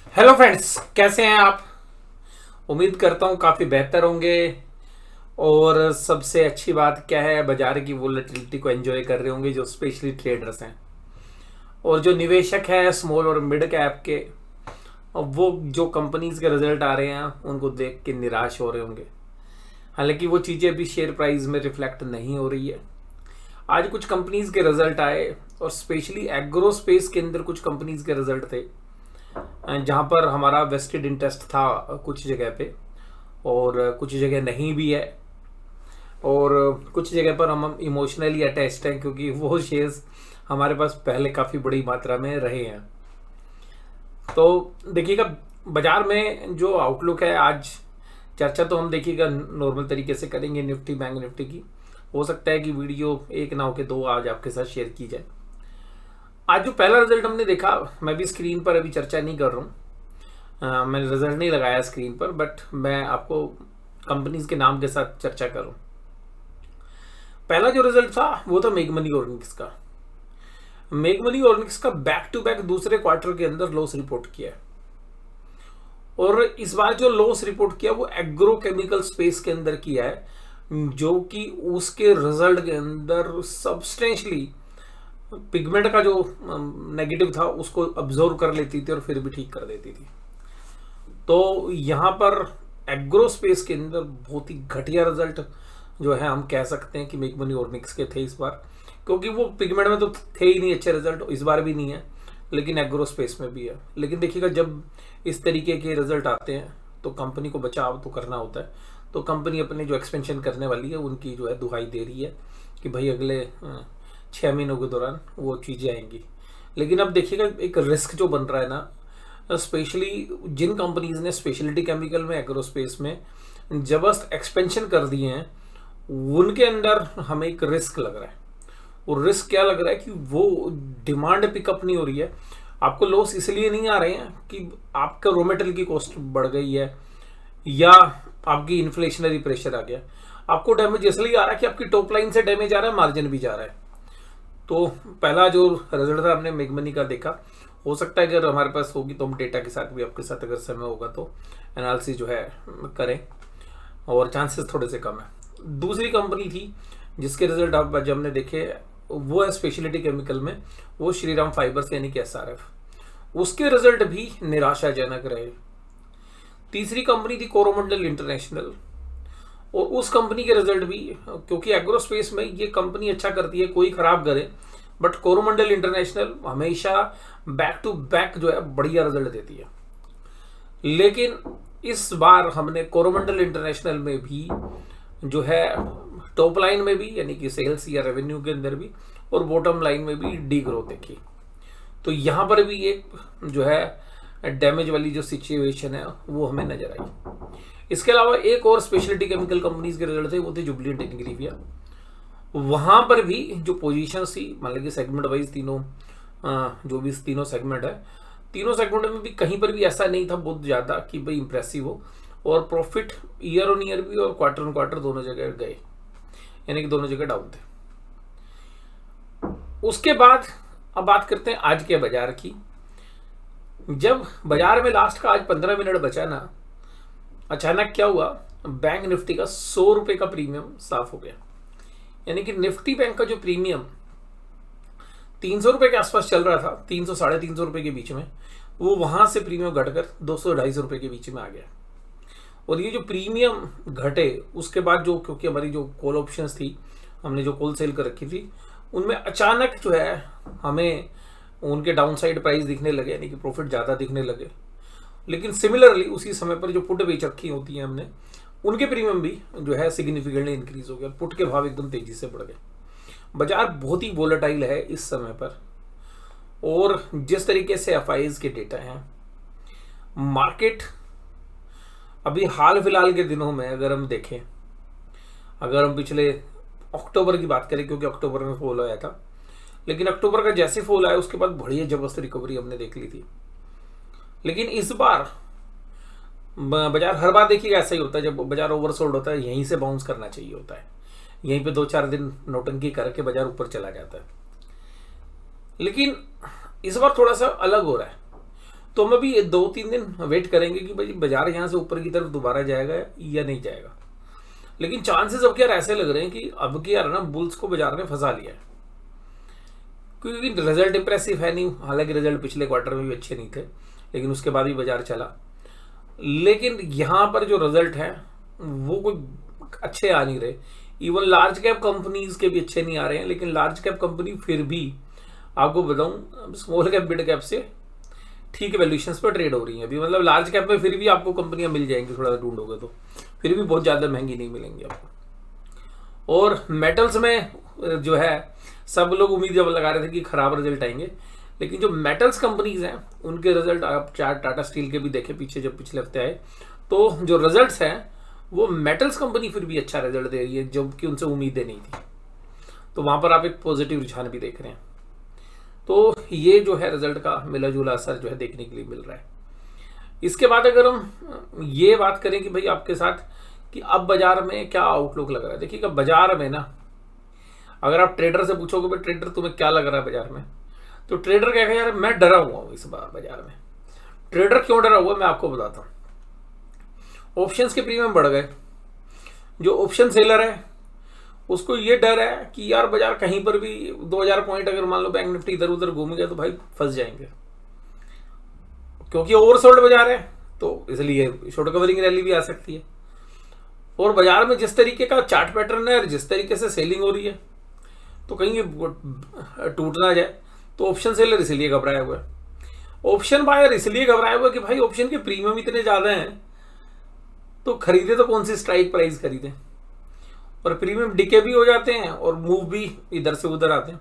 Hello friends, कैसे हैं आप। उम्मीद करता हूँ काफ़ी बेहतर होंगे। और सबसे अच्छी बात क्या है, बाजार की वोलेटिलिटी को एंजॉय कर रहे होंगे जो स्पेशली ट्रेडर्स हैं और जो निवेशक है स्मॉल और मिड कैप के। और वो जो कंपनीज के रिजल्ट आ रहे हैं उनको देख के निराश हो रहे होंगे। हालांकि वो चीज़ें अभी शेयर प्राइस में रिफ्लेक्ट नहीं हो रही है। आज कुछ कंपनीज के रिजल्ट आए और स्पेशली एग्रो स्पेस के अंदर कुछ कंपनीज के रिजल्ट थे जहाँ पर हमारा वेस्टेड इंटरेस्ट था कुछ जगह पे, और कुछ जगह नहीं भी है, और कुछ जगह पर हम इमोशनली अटैच्ड हैं क्योंकि वो शेयर्स हमारे पास पहले काफ़ी बड़ी मात्रा में रहे हैं। तो देखिएगा, बाजार में जो आउटलुक है आज, चर्चा तो हम देखिएगा नॉर्मल तरीके से करेंगे निफ्टी बैंक निफ्टी की। हो सकता है कि वीडियो एक ना हो के दो आज आपके साथ शेयर की जाए। आज जो पहला रिजल्ट हमने देखा, मैं भी स्क्रीन पर अभी चर्चा नहीं कर रहा हूँ, मैंने रिजल्ट नहीं लगाया स्क्रीन पर, बट मैं आपको कंपनीज के नाम के साथ चर्चा करूँ। पहला जो रिजल्ट था वो था मेगमनी ऑर्गेनिक्स का। मेगमनी ऑर्गेनिक्स का बैक टू बैक दूसरे क्वार्टर के अंदर लॉस रिपोर्ट किया है। और इस बार जो लॉस रिपोर्ट किया वो एग्रो केमिकल स्पेस के अंदर किया है, जो कि उसके रिजल्ट के अंदर सब्सटेंशली पिगमेंट का जो नेगेटिव था उसको अब्जॉर्व कर लेती थी और फिर भी ठीक कर देती थी। तो यहाँ पर एग्रो स्पेस के अंदर बहुत ही घटिया रिजल्ट जो है हम कह सकते हैं कि मेगमनी ऑर्गेनिक्स के थे इस बार, क्योंकि वो पिगमेंट में तो थे ही नहीं अच्छे रिजल्ट, इस बार भी नहीं है, लेकिन एग्रो स्पेस में भी है। लेकिन देखिएगा, जब इस तरीके के रिजल्ट आते हैं तो कंपनी को बचाव तो करना होता है। तो कंपनी अपने जो एक्सपेंशन करने वाली है उनकी जो है दुहाई दे रही है कि भाई अगले 6 महीनों के दौरान वो चीज़ें आएंगी। लेकिन अब देखिएगा, एक रिस्क जो बन रहा है ना, स्पेशली जिन कंपनीज ने स्पेशलिटी केमिकल में एग्रोस्पेस में जबरदस्त एक्सपेंशन कर दिए हैं, उनके अंदर हमें एक रिस्क लग रहा है। और रिस्क क्या लग रहा है कि वो डिमांड पिकअप नहीं हो रही है। आपको लॉस इसलिए नहीं आ रहे हैं कि आपका रॉ मटेरियल की कॉस्ट बढ़ गई है या आपकी इन्फ्लेशनरी प्रेशर आ गया। आपको डैमेज इसलिए आ रहा है कि आपकी टॉप लाइन से डैमेज आ रहा है, मार्जिन भी जा रहा है। तो पहला जो रिजल्ट था हमने मेगमनी का देखा। हो सकता है अगर हमारे पास होगी तो हम डेटा के साथ भी आपके साथ अगर समय होगा तो एनालिसिस जो है करें, और चांसेस थोड़े से कम है। दूसरी कंपनी थी जिसके रिजल्ट आप जब हमने देखे, वो है स्पेशलिटी केमिकल में, वो श्रीराम फाइबर्स यानी कि एसआरएफ। उसके रिजल्ट भी निराशाजनक रहे। तीसरी कंपनी थी कोरोमंडल इंटरनेशनल, और उस कंपनी के रिजल्ट भी, क्योंकि एग्रो स्पेस में ये कंपनी अच्छा करती है, कोई खराब करे, बट कोरोमंडल इंटरनेशनल हमेशा बैक टू बैक जो है बढ़िया रिजल्ट देती है। लेकिन इस बार हमने कोरोमंडल इंटरनेशनल में भी जो है टॉप लाइन में भी यानी कि सेल्स या रेवेन्यू के अंदर भी और बॉटम लाइन में भी डी ग्रोथ देखी। तो यहाँ पर भी एक जो है डैमेज वाली जो सिचुएशन है वो हमें नजर आई। इसके अलावा एक और स्पेशलिटी केमिकल कंपनीज के रिजल्ट थे, वो थे जुबलिएंट इंग्रेविया। वहां पर भी जो पोजीशन थी, मतलब कि सेगमेंट वाइज तीनों, जो भी तीनों सेगमेंट है, तीनों सेगमेंट में भी कहीं पर भी ऐसा नहीं था बहुत ज्यादा कि भाई इंप्रेसिव हो। और प्रॉफिट ईयर ऑन ईयर भी और क्वार्टर ऑन क्वार्टर दोनों जगह गए, यानी कि दोनों जगह डाउन थे। उसके बाद अब बात करते हैं आज के बाजार की। जब बाजार में लास्ट का आज 15 मिनट बचा ना, अचानक क्या हुआ, बैंक निफ्टी का 100 रुपए का प्रीमियम साफ हो गया। यानी कि निफ्टी बैंक का जो प्रीमियम 300 रुपए के आसपास चल रहा था, 300 साढ़े 300 रुपए के बीच में, वो वहां से प्रीमियम घटकर 200 250 रुपए के बीच में आ गया। और ये जो प्रीमियम घटे उसके बाद जो, क्योंकि हमारी जो कॉल ऑप्शंस थी, हमने जो कॉल सेल कर रखी थी, उनमें अचानक जो है हमें उनके डाउनसाइड प्राइस दिखने लगे, यानी कि प्रॉफिट ज़्यादा दिखने लगे। लेकिन सिमिलरली उसी समय पर जो पुट बेच रखी होती हैं हमने, उनके प्रीमियम भी जो है सिग्निफिकेंटली इंक्रीज हो गया, पुट के भाव एकदम तेजी से बढ़ गए। बाजार बहुत ही वोलेटाइल है इस समय पर। और जिस तरीके से एफआईज के डेटा हैं, मार्केट अभी हाल फिलहाल के दिनों में अगर हम देखें, अगर हम पिछले अक्टूबर की बात करें, क्योंकि अक्टूबर में फॉल आया था, लेकिन अक्टूबर का जैसे फॉल आया उसके बाद बढ़िया जबरदस्त रिकवरी हमने देख ली थी। लेकिन इस बार बाजार हर बार देखिएगा ऐसा ही होता है, जब बाजार ओवरसोल्ड होता है यहीं से बाउंस करना चाहिए होता है, यहीं पे 2 4 दिन नौटंकी करके बाजार ऊपर चला जाता है। लेकिन इस बार थोड़ा सा अलग हो रहा है। तो हम अभी 2-3 दिन वेट करेंगे कि भाई बाजार यहाँ से ऊपर की तरफ दोबारा जाएगा या नहीं जाएगा। लेकिन चांसेस अब यार ऐसे लग रहे हैं कि अब की यार ना बुल्स को बाजार ने फंसा लिया है, क्योंकि रिजल्ट इंप्रेसिव है नहीं। हालांकि रिजल्ट पिछले क्वार्टर में भी अच्छे नहीं थे, लेकिन उसके बाद भी बाजार चला। लेकिन यहां पर जो रिजल्ट है वो कोई अच्छे आ नहीं रहे। इवन लार्ज कैप कंपनीज के भी अच्छे नहीं आ रहे हैं, लेकिन लार्ज कैप कंपनी फिर भी आपको बताऊं स्मॉल कैप मिड कैप से ठीक वैल्यूएशन पर ट्रेड हो रही है अभी। मतलब लार्ज कैप में फिर भी आपको कंपनियां मिल जाएंगी, थोड़ा ढूंढोगे तो फिर भी बहुत ज्यादा महंगी नहीं मिलेंगी आपको। और मेटल्स में जो है सब लोग उम्मीद जब लगा रहे थे कि खराब रिजल्ट आएंगे, लेकिन जो मेटल्स कंपनीज हैं उनके रिजल्ट आप टाटा स्टील के भी देखे पीछे जब पिछले हफ्ते आए, तो जो रिजल्ट्स हैं वो मेटल्स कंपनी फिर भी अच्छा रिजल्ट दे रही है, जबकि उनसे उम्मीदें नहीं थी। तो वहां पर आप एक पॉजिटिव रुझान भी देख रहे हैं। तो ये जो है रिजल्ट का मिला जुला असर जो है देखने के लिए मिल रहा है। इसके बाद अगर हम ये बात करें कि भाई आपके साथ कि अब बाजार में क्या आउटलुक लग रहा है, देखिएगा बाजार में ना अगर आप ट्रेडर से पूछोगे भाई ट्रेडर तुम्हें क्या लग रहा है बाजार में, तो ट्रेडर कहेगा यार मैं डरा हुआ हूं इस बार बाजार में। ट्रेडर क्यों डरा हुआ मैं आपको बताता हूं। ऑप्शंस के प्रीमियम बढ़ गए। जो ऑप्शन सेलर है उसको ये डर है कि यार बाजार कहीं पर भी 2000 पॉइंट अगर मान लो बैंक निफ्टी इधर उधर घूम गया तो भाई फंस जाएंगे, क्योंकि ओवरसोल्ड बाजार है, तो इसलिए शॉर्ट कवरिंग रैली भी आ सकती है। और बाजार में जिस तरीके का चार्ट पैटर्न है, जिस तरीके से सेलिंग हो रही है, तो कहीं टूट ना जाए। तो ऑप्शन सेलर इसलिए घबराया हुआ है। ऑप्शन बायर इसलिए घबराया हुआ है कि भाई ऑप्शन के प्रीमियम इतने ज्यादा हैं, तो खरीदे तो कौन सी स्ट्राइक प्राइस खरीदे, और प्रीमियम डिके भी हो जाते हैं और मूव भी इधर से उधर आते हैं।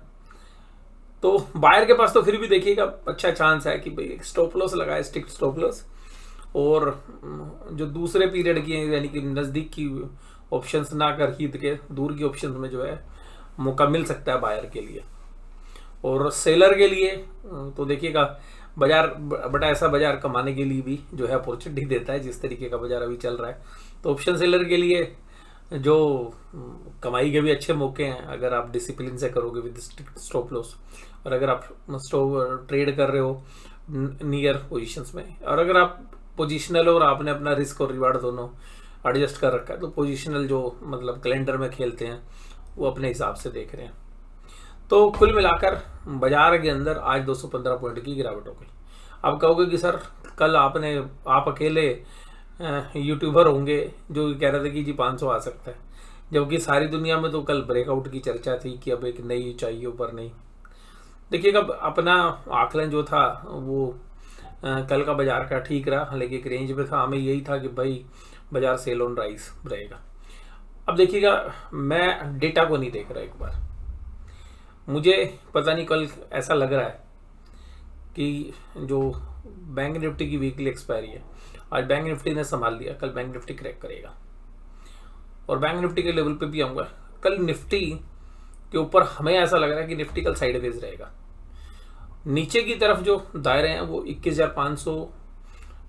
तो बायर के पास तो फिर भी देखिएगा अच्छा चांस है कि भाई स्टॉप लॉस लगाए, स्ट्रिक्ट स्टॉप लॉस, और जो दूसरे पीरियड की यानी कि नजदीक की ऑप्शंस ना खरीद के दूर की ऑप्शंस में जो है मौका मिल सकता है बायर के लिए। और सेलर के लिए तो देखिएगा बाजार बड़ा ऐसा बाजार कमाने के लिए भी जो है अपॉर्चुनिटी देता है, जिस तरीके का बाजार अभी चल रहा है। तो ऑप्शन सेलर के लिए जो कमाई के भी अच्छे मौके हैं अगर आप डिसिप्लिन से करोगे विद स्टॉप लॉस, और अगर आप ट्रेड कर रहे हो नियर पोजीशंस में, और अगर आप पोजिशनल हो और आपने अपना रिस्क और रिवार्ड दोनों एडजस्ट कर रखा है, तो पोजिशनल जो मतलब कैलेंडर में खेलते हैं वो अपने हिसाब से देख रहे हैं। तो कुल मिलाकर बाजार के अंदर आज 215 पॉइंट की गिरावट हो गई। अब कहोगे कि सर कल आप अकेले यूट्यूबर होंगे जो कह रहे थे कि जी 500 आ सकता है, जबकि सारी दुनिया में तो कल ब्रेकआउट की चर्चा थी कि अब एक नई ऊंचाई ऊपर नहीं। देखिएगा अपना आकलन जो था वो कल का बाजार का ठीक रहा, लेकिन एक रेंज में था। हमें यही था कि भाई बाजार सेल ऑन राइज रहेगा। अब देखिएगा मैं डेटा को नहीं देख रहा, एक बार मुझे पता नहीं कल ऐसा लग रहा है कि जो बैंक निफ्टी की वीकली एक्सपायरी है, आज बैंक निफ्टी ने संभाल लिया, कल बैंक निफ्टी क्रैक करेगा और बैंक निफ्टी के लेवल पे भी आऊंगा। कल निफ्टी के ऊपर हमें ऐसा लग रहा है कि निफ्टी कल साइडवेज रहेगा। नीचे की तरफ जो दायरे हैं वो 21,500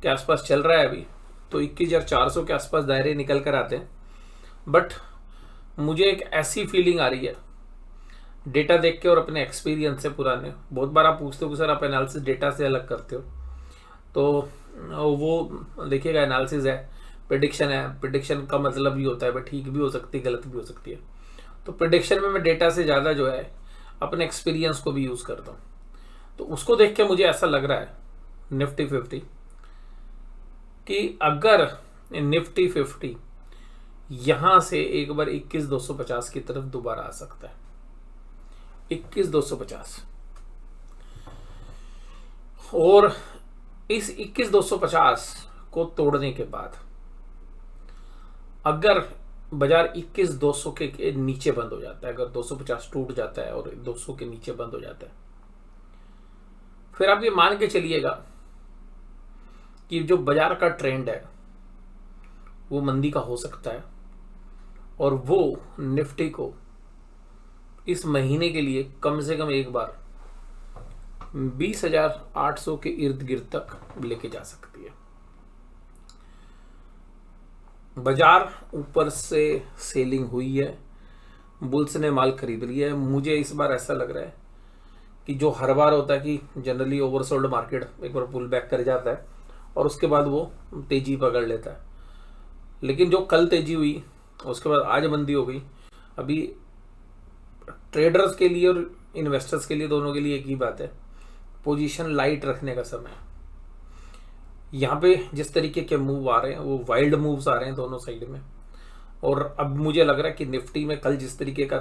के आसपास चल रहा है अभी, तो 21,400 के आसपास दायरे निकल कर आते हैं। बट मुझे एक ऐसी फीलिंग आ रही है डेटा देख के और अपने एक्सपीरियंस से पुराने, बहुत बार आप पूछते हो कि सर आप एनालिसिस डेटा से अलग करते हो, तो वो देखिएगा एनालिसिस है, प्रेडिक्शन है। प्रेडिक्शन का मतलब भी होता है भाई ठीक भी हो सकती है गलत भी हो सकती है। तो प्रेडिक्शन में मैं डेटा से ज़्यादा जो है अपने एक्सपीरियंस को भी यूज़ करता हूँ। तो उसको देख के मुझे ऐसा लग रहा है निफ्टी 50 कि अगर निफ्टी 50 यहाँ से एक बार 21,250 की तरफ दोबारा आ सकता है, 21,250, और इस 21,250 को तोड़ने के बाद अगर बाजार 21,200 के नीचे बंद हो जाता है, अगर 250 टूट जाता है और 200 के नीचे बंद हो जाता है, फिर आप ये मान के चलिएगा कि जो बाजार का ट्रेंड है वो मंदी का हो सकता है, और वो निफ्टी को इस महीने के लिए कम से कम एक बार 20,800 के इर्द गिर्द तक लेके जा सकती है। बाजार ऊपर से सेलिंग हुई है, बुल्स ने माल खरीद लिया है। मुझे इस बार ऐसा लग रहा है कि जो हर बार होता है कि जनरली ओवरसोल्ड मार्केट एक बार पुल बैक कर जाता है और उसके बाद वो तेजी पकड़ लेता है, लेकिन जो कल तेजी हुई उसके बाद आज मंदी हो गई। अभी ट्रेडर्स के लिए और इन्वेस्टर्स के लिए, दोनों के लिए एक ही बात है, पोजीशन लाइट रखने का समय है। यहाँ पे जिस तरीके के मूव आ रहे हैं वो वाइल्ड मूव्स आ रहे हैं दोनों साइड में, और अब मुझे लग रहा है कि निफ्टी में कल जिस तरीके का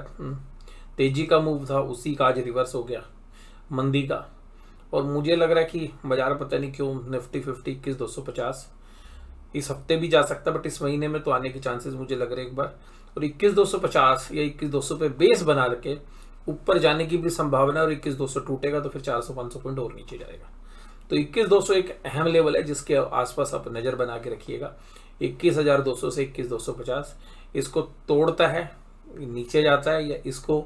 तेजी का मूव था उसी का आज रिवर्स हो गया मंदी का। और मुझे लग रहा है कि बाजार पता नहीं क्यों निफ्टी 50 21,250 इस हफ्ते भी जा सकता है, बट इस महीने में तो आने के चांसेस मुझे लग रहे हैं एक बार, और 21,250 या 21,200 पे बेस बना के ऊपर जाने की भी संभावना है। और 21,200 टूटेगा तो फिर 400-500 पॉइंट और नीचे जाएगा। तो 21,200 एक अहम लेवल है जिसके आसपास आप नजर बना के रखिएगा। 21,200 से 21,250 इसको तोड़ता है, नीचे जाता है, या इसको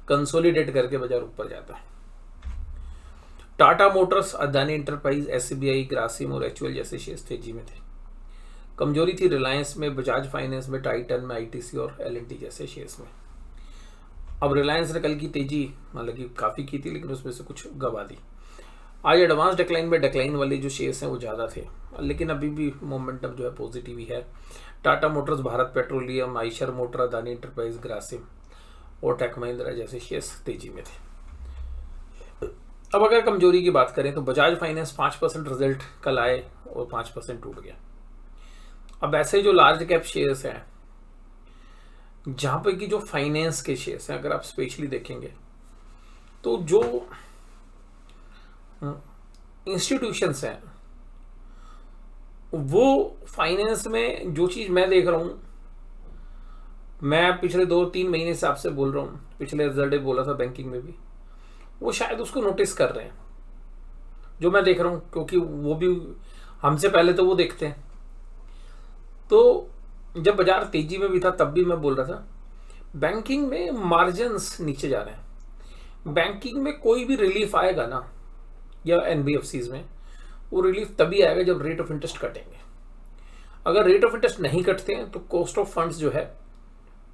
कंसोलिडेट करके बाजार ऊपर जाता है। Tata Motors, Adani enterprise, SBI, Grasim और एचयूएल जैसे शेयर्स तेजी में थे। कमजोरी थी रिलायंस में, बजाज फाइनेंस में, टाइटन में, आईटीसी और एलएनटी जैसे शेयर्स में। अब रिलायंस ने कल की तेजी हालांकि काफी की थी, लेकिन उसमें से कुछ गवा दी। आज एडवांस डिक्लाइन में डिक्लाइन वाले जो शेयर्स हैं वो ज़्यादा थे, लेकिन अभी भी मोमेंटम जो है पॉजिटिव ही है। Tata Motors, Bharat petroleum, Eicher motor, Adani enterprise, Grasim और टेक महिंद्रा जैसे शेयर्स तेजी में थे। अब अगर कमजोरी की बात करें तो बजाज फाइनेंस 5% रिजल्ट कल आए और 5% टूट गया। अब ऐसे जो लार्ज कैप शेयर्स हैं जहां पे कि जो फाइनेंस के शेयर्स हैं, अगर आप स्पेशली देखेंगे तो जो इंस्टीट्यूशंस हैं वो फाइनेंस में, जो चीज मैं देख रहा हूं, मैं पिछले 2-3 महीने से आपसे बोल रहा हूं, पिछले रिजल्ट बोला था बैंकिंग में भी, वो शायद उसको नोटिस कर रहे हैं जो मैं देख रहा हूं, क्योंकि वो भी हमसे पहले तो वो देखते हैं। तो जब बाजार तेजी में भी था तब भी मैं बोल रहा था बैंकिंग में मार्जिन्स नीचे जा रहे हैं। बैंकिंग में कोई भी रिलीफ आएगा ना, या एनबीएफसीज में, वो रिलीफ तभी आएगा जब रेट ऑफ इंटरेस्ट कटेंगे। अगर रेट ऑफ इंटरेस्ट नहीं कटते हैं तो कॉस्ट ऑफ फंड्स जो है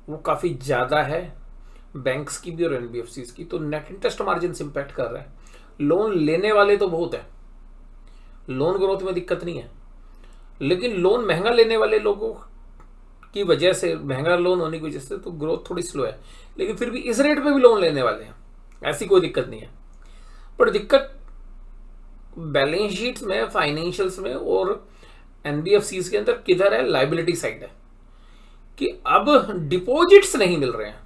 वो काफ़ी ज़्यादा है बैंक्स की भी और एनबीएफसीज की, तो नेट इंटरेस्ट मार्जिन इम्पैक्ट कर रहा है। लोन लेने वाले तो बहुत है, लोन ग्रोथ में दिक्कत नहीं है, लेकिन लोन महंगा लेने वाले लोगों की वजह से, महंगा लोन होने की वजह से तो ग्रोथ थोड़ी स्लो है, लेकिन फिर भी इस रेट पे भी लोन लेने वाले हैं, ऐसी कोई दिक्कत नहीं है। पर दिक्कत बैलेंस शीट्स में, फाइनेंशियल्स में और एनबीएफसीज के अंदर किधर है, लाइबिलिटी साइड है, कि अब डिपॉजिट्स नहीं मिल रहे हैं।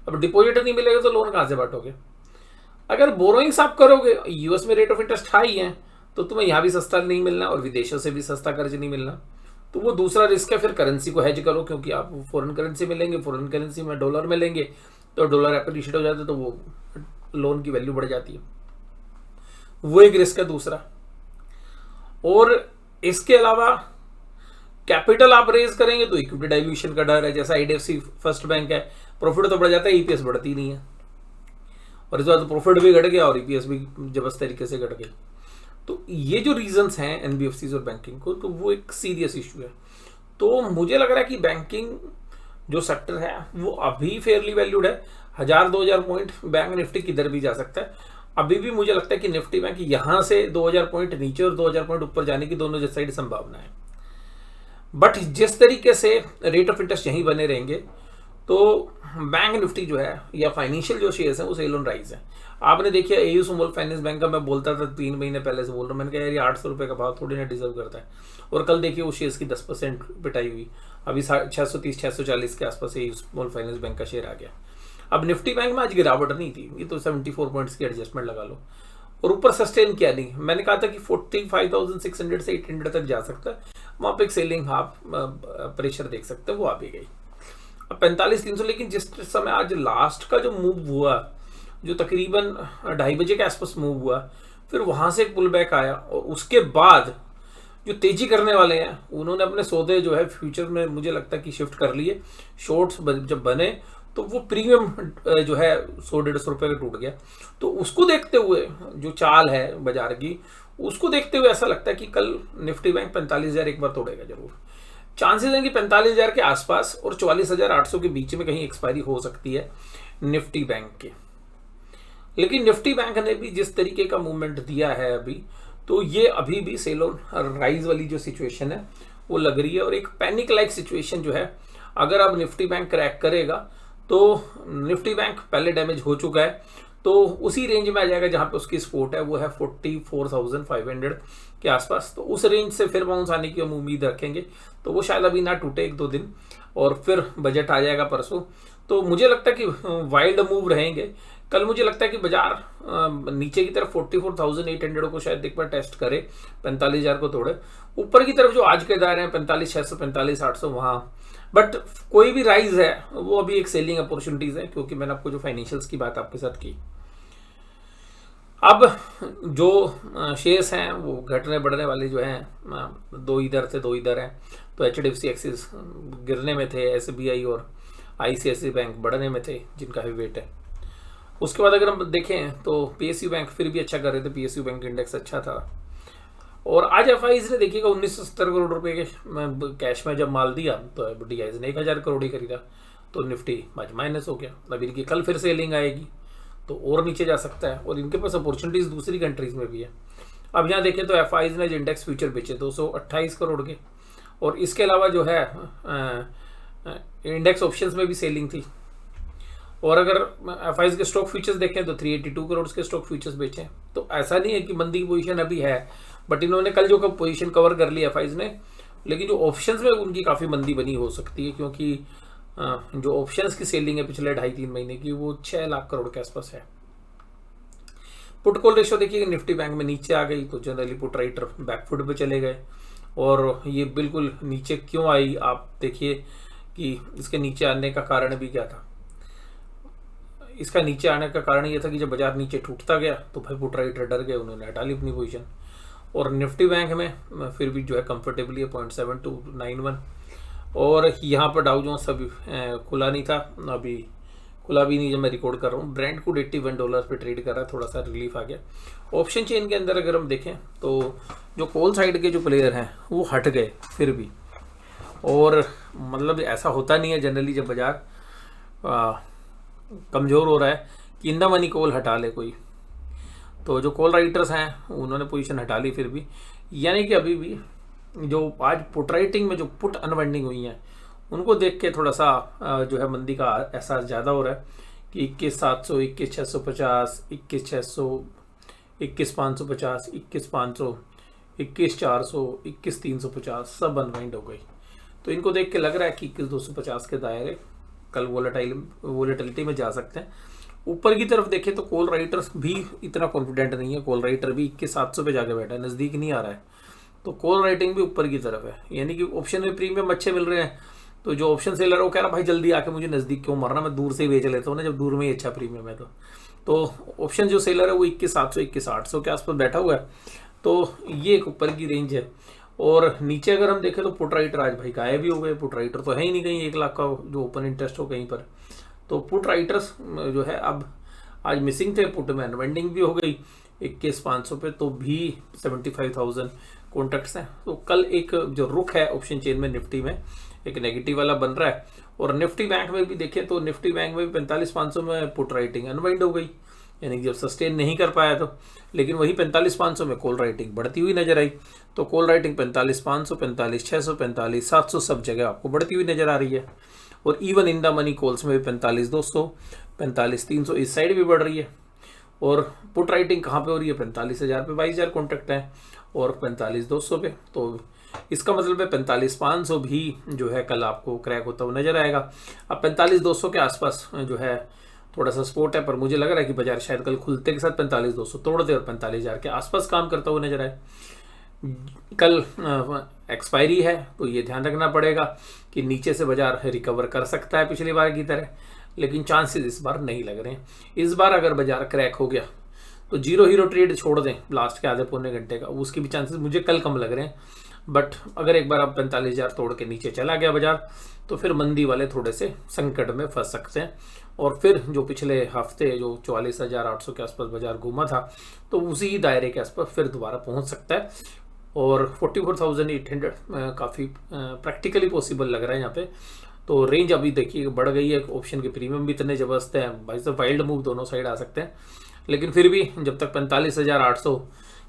अब डिपॉजिट नहीं मिलेगा तो लोन कहां से बांटोगे? अगर बोरोइंग्स आप करोगे, यूएस में रेट ऑफ इंटरेस्ट हाई है, तो तुम्हें यहां भी सस्ता नहीं मिलना और विदेशों से भी सस्ता कर्ज नहीं मिलना, तो वो दूसरा रिस्क है। फिर करेंसी को हेज करो, क्योंकि आप फॉरेन करेंसी में लेंगे, फॉरेन करेंसी में डॉलर में लेंगे, तो डॉलर एप्रिशिएट हो जाता है तो वो लोन की वैल्यू बढ़ जाती है, वो एक रिस्क है दूसरा। और इसके अलावा कैपिटल आप रेज करेंगे तो इक्विटी डाइल्यूशन का डर है, जैसा आईडीएफसी फर्स्ट बैंक है, प्रॉफिट तो बढ़ जाता है, ईपीएस बढ़ती नहीं है, और इस बार तो प्रॉफिट भी घट गया और ईपीएस भी जबरदस्त तरीके से घट गया। तो ये जो रीजंस हैं एनबीएफसीज और बैंकिंग को, तो वो एक सीरियस इशू है। तो मुझे लग रहा है कि बैंकिंग जो सेक्टर है वो अभी फेयरली वैल्यूड है। 1000-2000 पॉइंट बैंक निफ्टी किधर भी जा सकता है। अभी भी मुझे लगता है कि निफ्टी बैंक यहां से 2000 पॉइंट नीचे और 2000 पॉइंट ऊपर जाने की दोनों साइड संभावना है। बट जिस तरीके से रेट ऑफ इंटरेस्ट यहीं बने रहेंगे तो बैंक निफ्टी जो है या फाइनेंशियल जो शेयर्स हैं वो सेल ऑन राइज है। आपने देखिए एयू स्मॉल फाइनेंस बैंक का मैं बोलता था 3 महीने पहले से बोल रहा हूँ, मैंने कहा यार ये 800 रुपये का भाव थोड़ी ना डिजर्व करता है, और कल देखिए वो शेयर्स की 10% पिटाई हुई, अभी 630-640 के आसपास एयू स्मॉल फाइनेंस बैंक का शेयर आ गया। अब निफ्टी बैंक में आज गिरावट नहीं थी, ये तो 74 पॉइंट्स की एडजस्टमेंट लगा लो, और ऊपर सस्टेन किया नहीं। मैंने कहा था कि 45,600 से 800 तक जा सकता है, वहां पे एक सेलिंग हाफ प्रेशर देख सकते हैं, वो आ भी गई। अब 45,300, लेकिन जिस समय आज लास्ट का जो मूव हुआ, जो तकरीबन 2:30 बजे के आसपास मूव हुआ, फिर वहां से एक पुल बैक आया, और उसके बाद जो तेजी करने वाले हैं उन्होंने अपने सौदे जो है फ्यूचर में मुझे लगता है कि शिफ्ट कर लिए। शॉर्ट्स जब बने तो वो प्रीमियम जो है 100-150 रुपये का टूट गया। तो उसको देखते हुए जो चाल है बाजार की, उसको देखते हुए ऐसा लगता है कि कल निफ्टी बैंक 45,000 एक बार तोड़ेगा जरूर। चांसेस हैं कि 45,000 के आसपास और 44,800 के बीच में कहीं एक्सपायरी हो सकती है निफ्टी बैंक के। लेकिन निफ्टी बैंक ने भी जिस तरीके का मूवमेंट दिया है अभी, तो ये अभी भी सेल ऑन राइज वाली जो सिचुएशन है वो लग रही है, और एक पैनिक लाइक सिचुएशन जो है, अगर अब निफ्टी बैंक क्रैक करेगा तो निफ्टी बैंक पहले डैमेज हो चुका है, तो उसी रेंज में आ जाएगा जहां पे उसकी सपोर्ट है, वो है 44,500 के आसपास। तो उस रेंज से फिर बाउंस आने की हम उम्मीद रखेंगे, तो वो शायद अभी ना टूटे 1-2 दिन, और फिर बजट आ जाएगा परसों। तो मुझे लगता है कि वाइल्ड मूव रहेंगे कल। मुझे लगता है कि बाजार नीचे की तरफ 44,800 को शायद एक बार टेस्ट करे, 45,000 को तोड़े। ऊपर की तरफ जो आज के दायरे हैं 45,600, 45,800 वहां, बट कोई भी राइज है वो अभी एक सेलिंग अपॉर्चुनिटीज है, क्योंकि मैंने आपको जो फाइनेंशियल्स की बात आपके साथ की। अब जो शेयर्स हैं वो घटने बढ़ने वाले जो हैं, दो इधर से दो इधर हैं, तो HDFC एक्सिस गिरने में थे, SBI और ICICI बैंक बढ़ने में थे जिनका ही वेट है। उसके बाद अगर हम देखें तो PSU बैंक फिर भी अच्छा कर रहे थे, PSU बैंक इंडेक्स अच्छा था। और आज FIs ने देखिएगा 1970 करोड़ रुपए के कैश में जब माल दिया, तो DIs ने 1,000 करोड़ ही खरीदा, तो निफ्टी आज माइनस हो गया। अब इनकी कल फिर सेलिंग आएगी तो और नीचे जा सकता है, और इनके पास अपॉर्चुनिटीज दूसरी कंट्रीज में भी है। अब यहाँ देखें तो FIs ने इंडेक्स फ्यूचर बेचे 228 करोड़ के, और इसके अलावा जो है इंडेक्स ऑप्शंस में भी सेलिंग थी। और अगर FIs के स्टॉक फ्यूचर्स देखें तो 382 करोड़ के स्टॉक फ्यूचर्स बेचे। तो ऐसा नहीं है कि मंदी की पोजीशन अभी है, बट इन्होंने कल जो पोजीशन कवर कर ली FIs ने, लेकिन जो ऑप्शंस में उनकी काफ़ी मंदी बनी हो सकती है, क्योंकि जो ऑप्शंस की सेलिंग है पिछले 2.5-3 महीने की, वो 6 लाख करोड़ के आसपास है। पुट कॉल रेशो देखिए निफ्टी बैंक में नीचे आ गई, तो जनरली पुट राइटर बैकफुट पे चले गए, और ये बिल्कुल नीचे क्यों आई आप देखिए कि इसके नीचे आने का कारण भी क्या था। इसका नीचे आने का कारण ये था कि जब बाजार नीचे टूटता गया तो भाई पुट राइटर डर गए, उन्होंने हटा ली अपनी पोजीशन। और निफ्टी बैंक में फिर भी जो है कंफर्टेबली है 0.7291, और यहाँ पर डाउ जोन्स अभी खुला नहीं था, अभी खुला भी नहीं जब मैं रिकॉर्ड कर रहा हूँ। ब्रेंट को $81 पे ट्रेड कर रहा है, थोड़ा सा रिलीफ आ गया। ऑप्शन चेन के अंदर अगर हम देखें तो जो कोल साइड के जो प्लेयर हैं वो हट गए फिर भी, और मतलब ऐसा होता नहीं है जनरली जब बाजार कमज़ोर हो रहा है कि इन द मनी कोल हटा ले कोई। तो जो कॉल राइटर्स हैं उन्होंने पोजीशन हटा ली फिर भी, यानी कि अभी भी जो आज पुट राइटिंग में जो पुट अनवाइंडिंग हुई हैं उनको देख के थोड़ा सा जो है मंदी का एहसास ज़्यादा हो रहा है कि 21,700, 21,650, 21,600, 21,550, 21,500, 21,400, 21,350 सब अनवाइंड हो गई। तो इनको देख के लग रहा है कि 21,250 के दायरे कल वोलेटिलिटी में जा सकते हैं। ऊपर की तरफ देखें तो कॉल राइटर्स भी इतना कॉन्फिडेंट नहीं है, कॉल राइटर भी 21,700 पे जाके बैठा है, नज़दीक नहीं आ रहा है। तो कॉल राइटिंग भी ऊपर की तरफ है, यानी कि ऑप्शन में प्रीमियम अच्छे मिल रहे हैं। तो जो ऑप्शन सेलर है वो कह रहा भाई जल्दी आके मुझे नज़दीक क्यों मारना, मैं दूर से ही बेच लेता हूँ ना, जब दूर में ही अच्छा प्रीमियम है। तो ऑप्शन जो सेलर है वो 21,700, 21,800 के आसपास बैठा हुआ है। तो ये एक ऊपर की रेंज है। और नीचे अगर हम देखें तो पुट राइटर आज भाई गायब भी हो गए, पुट राइटर तो है ही नहीं कहीं 1 लाख का जो ओपन इंटरेस्ट हो कहीं पर। तो पुट राइटर्स जो है अब आज मिसिंग थे, पुट में अनवेंडिंग भी हो गई 21,500 पे, तो भी 75,000 कॉन्ट्रैक्ट्स हैं। तो कल एक जो रुख है ऑप्शन चेन में निफ्टी में एक नेगेटिव वाला बन रहा है। और निफ्टी बैंक में भी देखें तो निफ्टी बैंक में भी 45,500 में पुट राइटिंग अनवाइंड हो गई, यानी कि जब सस्टेन नहीं कर पाया तो, लेकिन वही 45,500 में कॉल राइटिंग बढ़ती हुई नजर आई। तो कॉल राइटिंग 45,500, 45,600, 45,700 सब जगह आपको बढ़ती हुई नजर आ रही है। और even in the money calls में भी 45,200, 45,300 इस साइड भी बढ़ रही है। और पुट राइटिंग कहाँ पे हो रही है, 45,000 पे 22,000 कॉन्ट्रैक्ट है, और 45,200 पे। तो इसका मतलब है 45,500 भी जो है कल आपको क्रैक होता हुआ नजर आएगा। अब 45,200 के आसपास जो है थोड़ा सा सपोर्ट है, पर मुझे लग रहा है कि बाजार शायद कल खुलते के साथ 45,200 तोड़ दे और 45,000 के आसपास काम करता हुआ नजर आए। कल एक्सपायरी है, तो ये ध्यान रखना पड़ेगा कि नीचे से बाजार रिकवर कर सकता है पिछली बार की तरह, लेकिन चांसेस इस बार नहीं लग रहे हैं। इस बार अगर बाजार क्रैक हो गया तो जीरो हीरो ट्रेड छोड़ दें लास्ट के आधे पौने घंटे का, उसकी भी चांसेस मुझे कल कम लग रहे हैं। बट अगर एक बार अब 45,000 तोड़ के नीचे चला गया बाजार, तो फिर मंदी वाले थोड़े से संकट में फंस सकते हैं। और फिर जो पिछले हफ्ते जो 44,800 के आसपास बाजार घूमा था, तो उसी दायरे के आसपास फिर दोबारा पहुंच सकता है। और 44,800 काफ़ी प्रैक्टिकली पॉसिबल लग रहा है यहाँ पे। तो रेंज अभी देखिए बढ़ गई है, ऑप्शन के प्रीमियम भी इतने ज़बरदस्त हैं भाई साहब, वाइल्ड मूव दोनों साइड आ सकते हैं। लेकिन फिर भी जब तक 45,800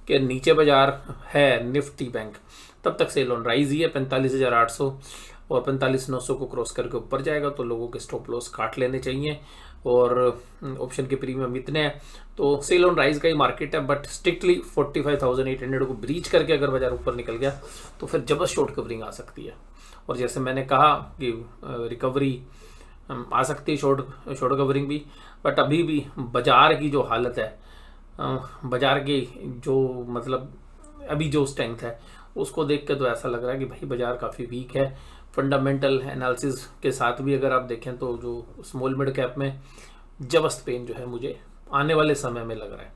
के नीचे बाजार है निफ्टी बैंक, तब तक सेल ऑन राइज ही है। 45,800 और 45,900 को क्रॉस करके ऊपर जाएगा तो लोगों के स्टॉप लॉस काट लेने चाहिए। और ऑप्शन के प्रीमियम इतने हैं तो सेल ऑन राइज का ही मार्केट है, बट स्ट्रिक्टली 45,800 को ब्रीच करके अगर बाजार ऊपर निकल गया तो फिर जबरदस्त शॉर्ट कवरिंग आ सकती है। और जैसे मैंने कहा कि रिकवरी आ सकती है, शॉर्ट कवरिंग भी, बट अभी भी बाजार की जो हालत है, बाजार की जो मतलब अभी जो स्ट्रेंथ है उसको देख के तो ऐसा लग रहा है कि भाई बाजार काफ़ी वीक है। फंडामेंटल एनालिसिस के साथ भी अगर आप देखें तो जो स्मॉल मिड कैप में जबरदस्त पेन जो है मुझे आने वाले समय में लग रहा है।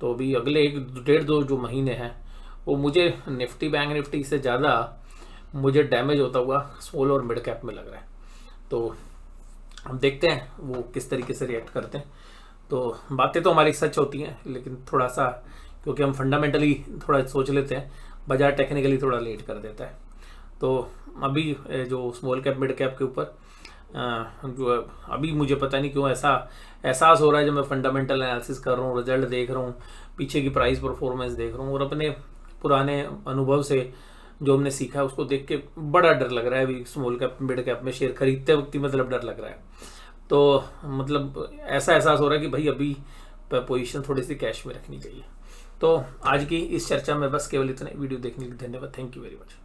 तो अभी अगले 1-1.5-2 जो महीने हैं वो मुझे निफ्टी बैंक निफ्टी से ज़्यादा मुझे डैमेज होता हुआ स्मॉल और मिड कैप में लग रहा है। तो हम देखते हैं वो किस तरीके से रिएक्ट करते हैं। तो बातें तो हमारी सच होती हैं, लेकिन थोड़ा सा क्योंकि हम फंडामेंटली थोड़ा सोच लेते हैं, बाजार टेक्निकली थोड़ा लेट कर देता है। तो अभी जो स्मॉल कैप मिड कैप के ऊपर जो अभी मुझे पता नहीं क्यों ऐसा एहसास हो रहा है, जब मैं फंडामेंटल एनालिसिस कर रहा हूँ, रिजल्ट देख रहा हूँ, पीछे की प्राइस परफॉर्मेंस देख रहा हूँ और अपने पुराने अनुभव से जो हमने सीखा है उसको देख के बड़ा डर लग रहा है। अभी स्मॉल कैप मिड कैप में शेयर खरीदते वक्त ही मतलब डर लग रहा है। तो मतलब ऐसा एहसास हो रहा है कि भाई अभी पोजीशन थोड़ी सी कैश में रखनी चाहिए। तो आज की इस चर्चा में बस केवल इतना। वीडियो देखने के लिए धन्यवाद। Thank you very much.